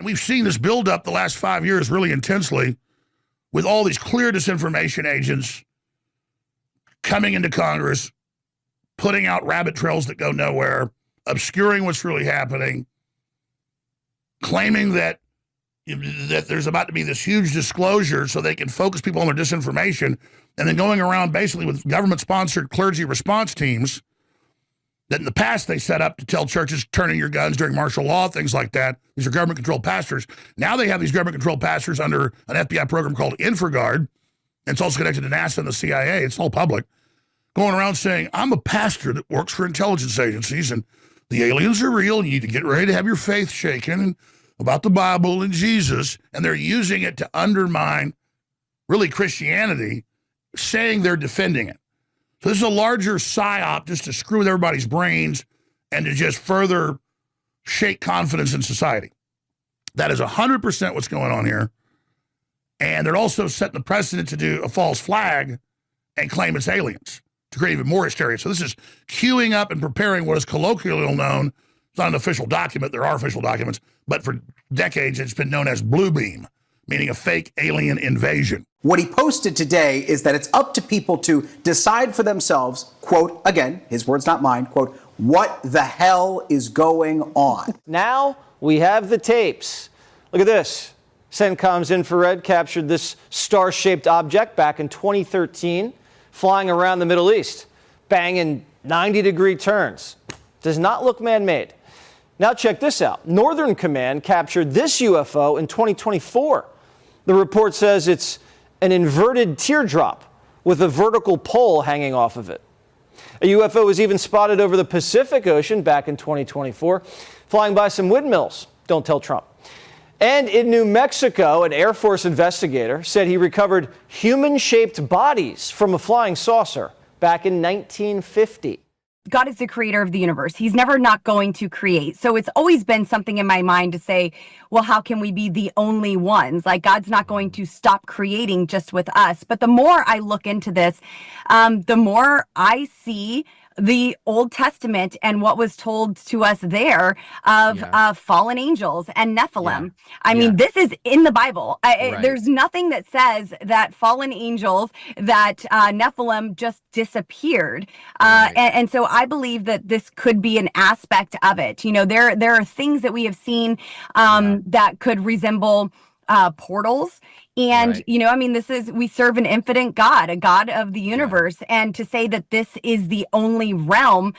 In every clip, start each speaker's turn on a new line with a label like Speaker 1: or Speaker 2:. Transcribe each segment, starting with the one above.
Speaker 1: we've seen this build up the last 5 years really intensely with all these clear disinformation agents coming into Congress, putting out rabbit trails that go nowhere, obscuring what's really happening, claiming that there's about to be this huge disclosure so they can focus people on their disinformation, and then going around basically with government-sponsored clergy response teams that in the past they set up to tell churches, turn in your guns during martial law, things like that. These are government-controlled pastors. Now they have these government-controlled pastors under an FBI program called InfraGard, and it's also connected to NASA and the CIA. It's all public, going around saying, I'm a pastor that works for intelligence agencies, and the aliens are real, and you need to get ready to have your faith shaken and about the Bible and Jesus, and they're using it to undermine, really, Christianity, saying they're defending it. So this is a larger psyop just to screw with everybody's brains and to just further shake confidence in society. That is 100% what's going on here. And they're also setting the precedent to do a false flag and claim it's aliens to create even more hysteria. So this is queuing up and preparing what is colloquially known. It's not an official document. There are official documents, but for decades it's been known as Blue Beam, meaning a fake alien invasion.
Speaker 2: What he posted today is that it's up to people to decide for themselves, quote, again, his words not mine, quote, what the hell is going on?
Speaker 3: Now we have the tapes. Look at this. CENTCOM's infrared captured this star-shaped object back in 2013, flying around the Middle East, banging 90-degree turns. Does not look man-made. Now check this out. Northern Command captured this UFO in 2024. The report says it's an inverted teardrop with a vertical pole hanging off of it. A UFO was even spotted over the Pacific Ocean back in 2024, flying by some windmills. Don't tell Trump. And in New Mexico, an Air Force investigator said he recovered human-shaped bodies from a flying saucer back in 1950.
Speaker 4: God is the creator of the universe. He's never not going to create. So it's always been something in my mind to say, well, how can we be the only ones? Like, God's not going to stop creating just with us. But the more I look into this, the more I see the Old Testament and what was told to us there of fallen angels and Nephilim. I mean, this is in the Bible. There's nothing that says that fallen angels, that Nephilim just disappeared. And so I believe that this could be an aspect of it. You know, there are things that we have seen that could resemble portals. And, you know, I mean, we serve an infinite God, a God of the universe. And to say that this is the only realm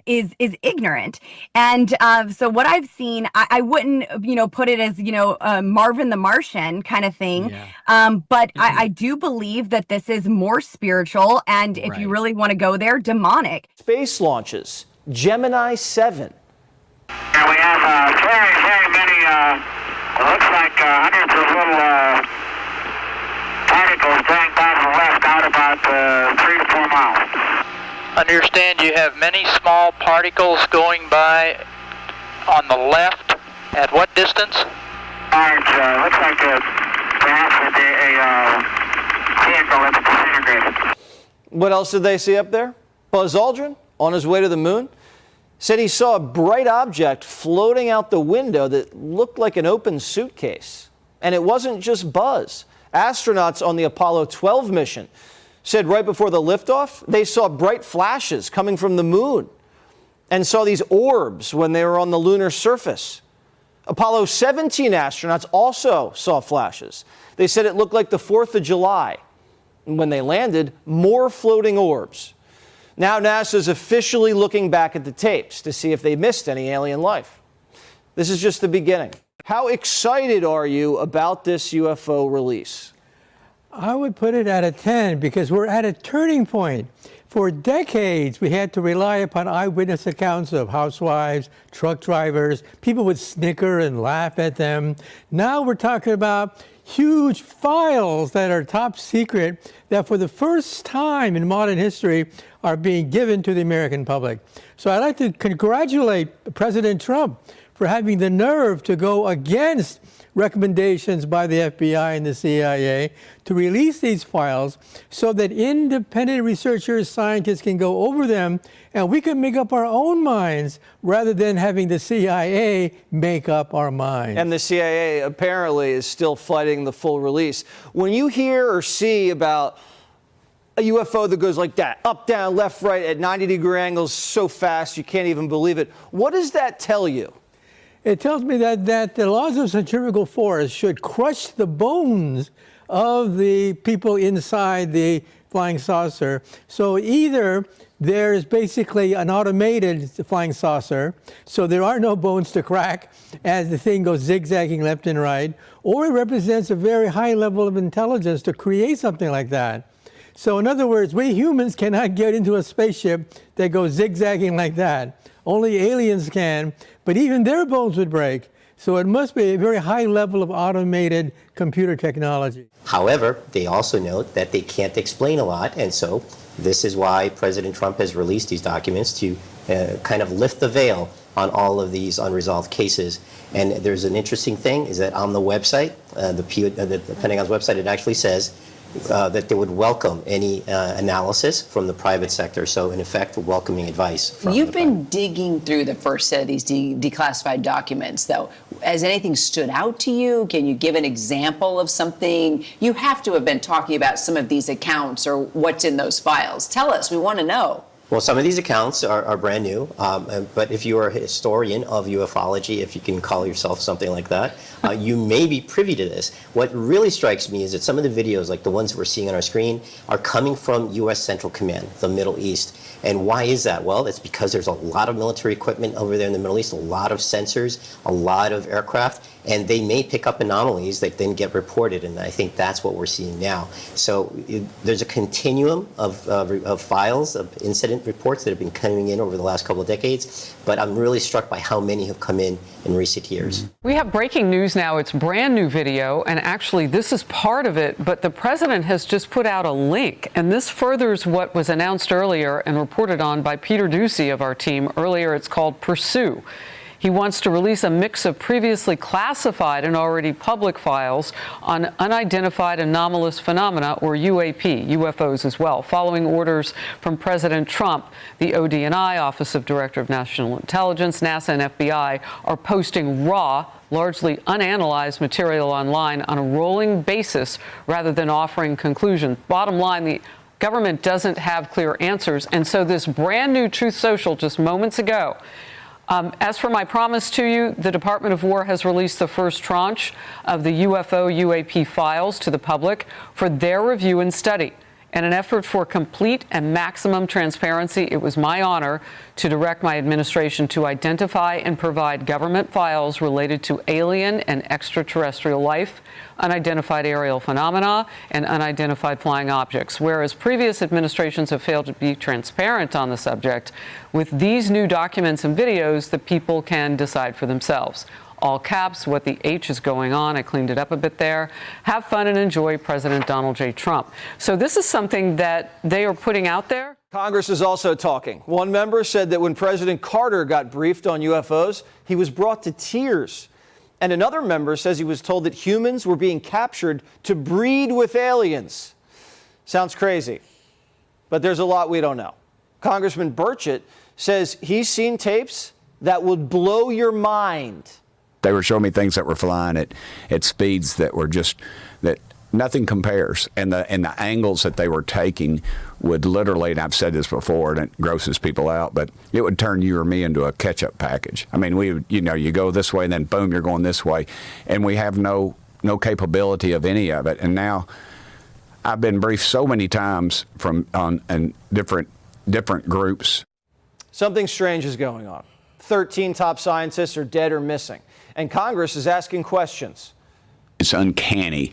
Speaker 4: is ignorant. And so what I've seen, I wouldn't, you know, put it as, you know, Marvin the Martian kind of thing. But I do believe that this is more spiritual. And if you really want to go there, demonic.
Speaker 3: Space launches, Gemini 7.
Speaker 5: And we have very, very many, it looks like hundreds of little particles going by the left out about 3 to 4 miles.
Speaker 6: Understand you have many small particles going by on the left. At what distance?
Speaker 5: Large, looks like perhaps a vehicle that's disintegrated.
Speaker 3: What else did they see up there? Buzz Aldrin, on his way to the moon, said he saw a bright object floating out the window that looked like an open suitcase. And it wasn't just Buzz. Astronauts on the Apollo 12 mission said right before the liftoff, they saw bright flashes coming from the moon and saw these orbs when they were on the lunar surface. Apollo 17 astronauts also saw flashes. They said it looked like the 4th of July. And when they landed, more floating orbs. Now NASA's officially looking back at the tapes to see if they missed any alien life. This is just the beginning. How excited are you about this UFO release?
Speaker 7: I would put it at a 10 because we're at a turning point. For decades, we had to rely upon eyewitness accounts of housewives, truck drivers. People would snicker and laugh at them. Now we're talking about huge files that are top secret that for the first time in modern history are being given to the American public. So I'd like to congratulate President Trump for having the nerve to go against recommendations by the FBI and the CIA to release these files so that independent researchers, scientists can go over them and we can make up our own minds rather than having the CIA make up our minds.
Speaker 3: And the CIA apparently is still fighting the full release. When you hear or see about a UFO that goes like that, up, down, left, right, at 90-degree angles so fast you can't even believe it, what does that tell you?
Speaker 7: It tells me that the laws of centrifugal force should crush the bones of the people inside the flying saucer. So either there's basically an automated flying saucer, so there are no bones to crack as the thing goes zigzagging left and right, or it represents a very high level of intelligence to create something like that. So in other words, we humans cannot get into a spaceship that goes zigzagging like that. Only aliens can, but even their bones would break. So it must be a very high level of automated computer technology.
Speaker 8: However, they also note that they can't explain a lot, and so this is why President Trump has released these documents to kind of lift the veil on all of these unresolved cases. And there's an interesting thing, is that on the website, the Pentagon's website, it actually says that they would welcome any analysis from the private sector. So, in effect, welcoming advice from
Speaker 9: You've been digging through the first set of these declassified documents, though. Has anything stood out to you? Can you give an example of something? You have to have been talking about some of these accounts or what's in those files. Tell us. We want to know.
Speaker 8: Well, some of these accounts are brand new, but if you are a historian of ufology, if you can call yourself something like that, you may be privy to this. What really strikes me is that some of the videos, like the ones that we're seeing on our screen, are coming from U.S. Central Command, the Middle East. And why is that? Well, it's because there's a lot of military equipment over there in the Middle East, a lot of sensors, a lot of aircraft, and they may pick up anomalies that then get reported, and I think that's what we're seeing now. So there's a continuum of files, of incident reports that have been coming in over the last couple of decades, but I'm really struck by how many have come in recent years.
Speaker 10: We have breaking news now. It's brand new video, and actually this is part of it, but the president has just put out a link, and this furthers what was announced earlier and reported on by Peter Doocy of our team earlier. It's called Pursue. He wants to release a mix of previously classified and already public files on unidentified anomalous phenomena, or UAP, UFOs as well. Following orders from President Trump, the ODNI, Office of Director of National Intelligence, NASA, and FBI are posting raw, largely unanalyzed material online on a rolling basis rather than offering conclusions. Bottom line, the government doesn't have clear answers. And so this brand new Truth Social just moments ago, as for my promise to you, the Department of War has released the first tranche of the UFO UAP files to the public for their review and study. In an effort for complete and maximum transparency, it was my honor to direct my administration to identify and provide government files related to alien and extraterrestrial life, unidentified aerial phenomena, and unidentified flying objects. Whereas previous administrations have failed to be transparent on the subject, with these new documents and videos, the people can decide for themselves. All caps, what the H is going on. I cleaned it up a bit there. Have fun and enjoy President Donald J. Trump. So this is something that they are putting out there.
Speaker 3: Congress is also talking. One member said that when President Carter got briefed on UFOs, he was brought to tears. And another member says he was told that humans were being captured to breed with aliens. Sounds crazy, but there's a lot we don't know. Congressman Burchett says he's seen tapes that would blow your mind.
Speaker 11: They were showing me things that were flying at speeds that were just, that nothing compares. And the angles that they were taking would literally, and I've said this before, and it grosses people out, but it would turn you or me into a ketchup package. I mean, we would, you go this way and then boom, you're going this way. And we have no capability of any of it. And now I've been briefed so many times on different groups.
Speaker 3: Something strange is going on. 13 top scientists are dead or missing. And Congress is asking questions.
Speaker 11: It's uncanny.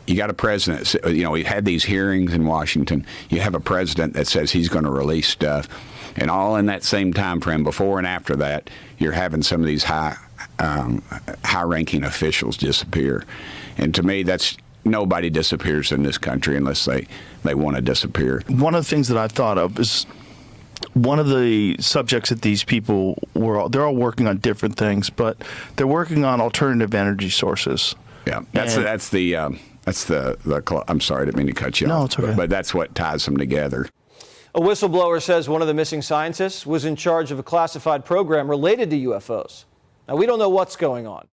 Speaker 11: You got a president, we had these hearings in Washington. You have a president that says he's going to release stuff. And all in that same time frame, before and after that, you're having some of these high-ranking officials disappear. And to me, nobody disappears in this country unless they want to disappear.
Speaker 12: One of the things that I thought of is one of the subjects that these people they're all working on different things, but they're working on alternative energy sources.
Speaker 11: Yeah, I'm sorry, I didn't mean to cut you off.
Speaker 12: No, it's okay.
Speaker 11: But that's what ties them together.
Speaker 3: A whistleblower says one of the missing scientists was in charge of a classified program related to UFOs. Now, we don't know what's going on.